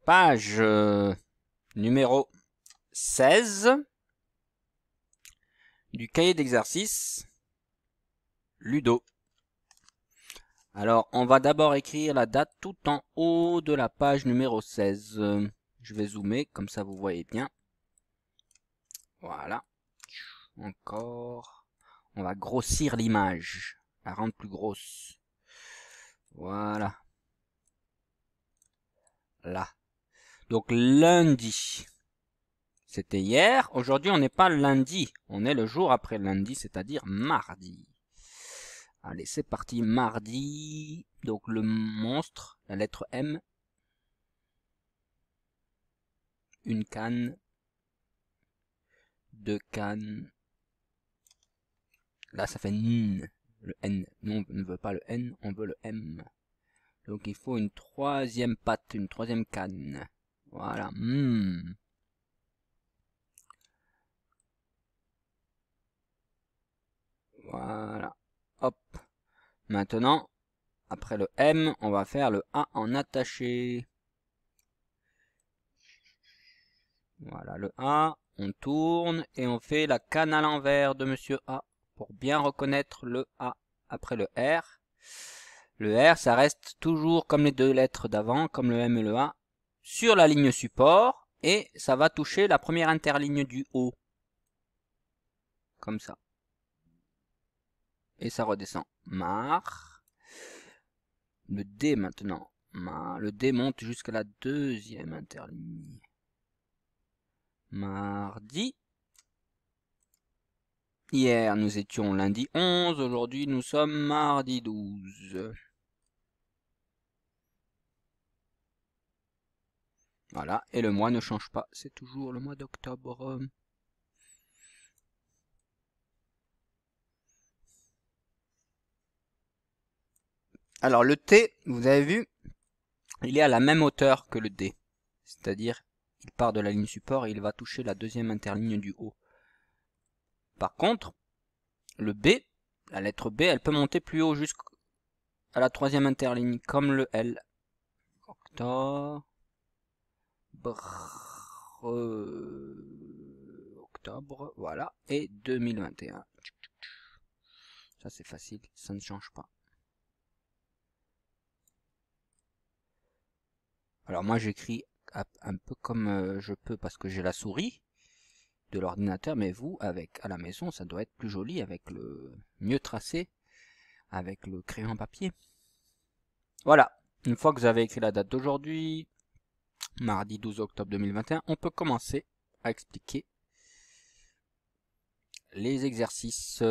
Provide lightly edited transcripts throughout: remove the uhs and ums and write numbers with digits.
page numéro 16 du cahier d'exercice Ludo. Alors, on va d'abord écrire la date tout en haut de la page numéro 16. Je vais zoomer, comme ça vous voyez bien. Voilà. Encore. On va grossir l'image, la rendre plus grosse. Voilà. Là. Donc lundi, c'était hier. Aujourd'hui, on n'est pas lundi. On est le jour après lundi, c'est-à-dire mardi. Allez, c'est parti. Mardi. Donc le monstre, la lettre M. Une canne. Deux cannes. Là, ça fait N. Le N. Nous, on ne veut pas le N, on veut le M. Donc il faut une troisième patte, une troisième canne. Voilà. Voilà. Hop. Maintenant, après le M, on va faire le A en attaché. Voilà le A. On tourne et on fait la canne à l'envers de Monsieur A pour bien reconnaître le A après le R. Le R, ça reste toujours comme les deux lettres d'avant, comme le M et le A, sur la ligne support, et ça va toucher la première interligne du haut. Comme ça. Et ça redescend. Mar. Le D maintenant. Mar. Le D monte jusqu'à la deuxième interligne. Mardi. Hier, nous étions lundi 11. Aujourd'hui, nous sommes mardi 12. Voilà, et le mois ne change pas, c'est toujours le mois d'octobre. Alors le T, vous avez vu, il est à la même hauteur que le D. C'est-à-dire, il part de la ligne support et il va toucher la deuxième interligne du haut. Par contre, le B, la lettre B, elle peut monter plus haut jusqu'à la troisième interligne, comme le L. Octobre, voilà, et 2021. Ça c'est facile, ça ne change pas. Alors moi j'écris un peu comme je peux parce que j'ai la souris de l'ordinateur, mais vous, avec à la maison, ça doit être plus joli avec le mieux tracé, avec le crayon papier. Voilà, une fois que vous avez écrit la date d'aujourd'hui, mardi 12 octobre 2021, on peut commencer à expliquer les exercices.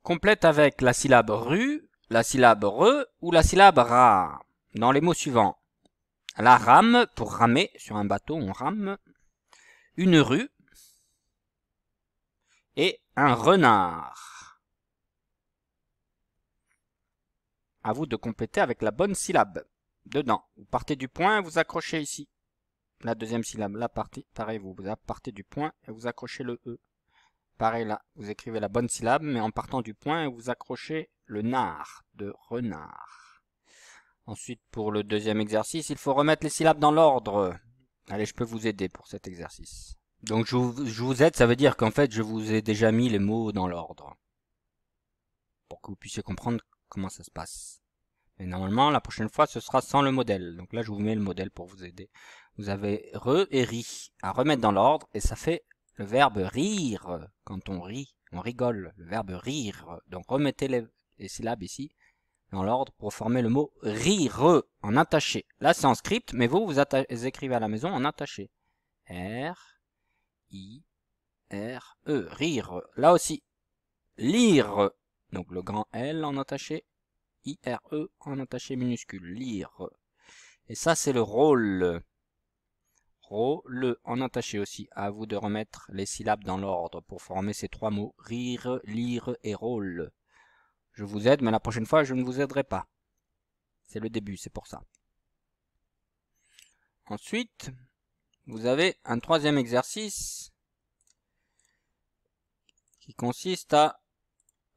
Complète avec la syllabe RU, la syllabe RE ou la syllabe RA dans les mots suivants. La rame, pour ramer, sur un bateau on rame, une rue et un renard. À vous de compléter avec la bonne syllabe dedans. Vous partez du point, vous accrochez ici. La deuxième syllabe, là, pareil, vous partez du point et vous accrochez le E. Pareil là, vous écrivez la bonne syllabe, mais en partant du point, vous accrochez le nard de renard. Ensuite, pour le deuxième exercice, il faut remettre les syllabes dans l'ordre. Allez, je peux vous aider pour cet exercice. Donc, je vous aide, ça veut dire qu'en fait, je vous ai déjà mis les mots dans l'ordre. Pour que vous puissiez comprendre comment ça se passe. Et normalement, la prochaine fois, ce sera sans le modèle. Donc là, je vous mets le modèle pour vous aider. Vous avez re et ri à remettre dans l'ordre, et ça fait le verbe rire. Quand on rit, on rigole. Le verbe rire. Donc remettez les syllabes ici dans l'ordre pour former le mot rire en attaché. Là, c'est en script, mais vous écrivez à la maison en attaché. R, I, R, E. Rire. Là aussi. Lire. Donc le grand L en attaché. I-R-E en attaché minuscule. Lire. Et ça, c'est le rôle. Rôle en attaché aussi. À vous de remettre les syllabes dans l'ordre pour former ces trois mots. Rire, lire et rôle. Je vous aide, mais la prochaine fois, je ne vous aiderai pas. C'est le début, c'est pour ça. Ensuite, vous avez un troisième exercice qui consiste à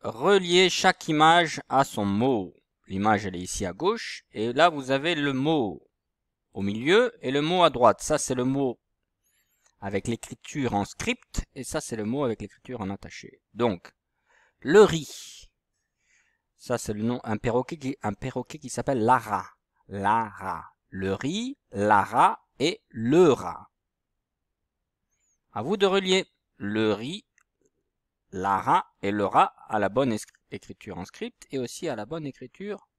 relier chaque image à son mot. L'image, elle est ici à gauche, et là, vous avez le mot au milieu et le mot à droite. Ça, c'est le mot avec l'écriture en script et ça, c'est le mot avec l'écriture en attaché. Donc, le riz. Ça, c'est le nom, un perroquet qui s'appelle Lara. Lara. Le riz, Lara et le rat. À vous de relier le riz, Lara et le rat à la bonne écriture en script et aussi à la bonne écriture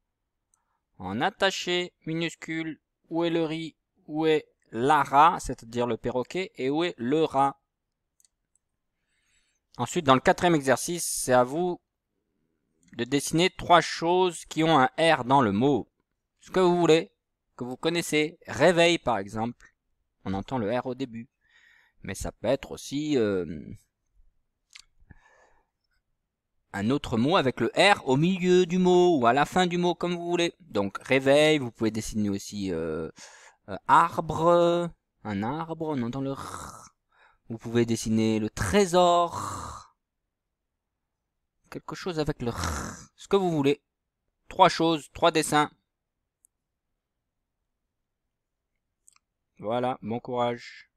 en attaché minuscule. Où est le riz? Où est Lara, c'est-à-dire le perroquet, et où est le rat? Ensuite, dans le quatrième exercice, c'est à vous de dessiner 3 choses qui ont un R dans le mot. Ce que vous voulez, que vous connaissez. Réveil, par exemple. On entend le R au début. Mais ça peut être aussi un autre mot avec le R au milieu du mot ou à la fin du mot, comme vous voulez. Donc, réveil, vous pouvez dessiner aussi arbre, un arbre, on entend le R. Vous pouvez dessiner le trésor, quelque chose avec le R, ce que vous voulez. 3 choses, 3 dessins. Voilà, bon courage.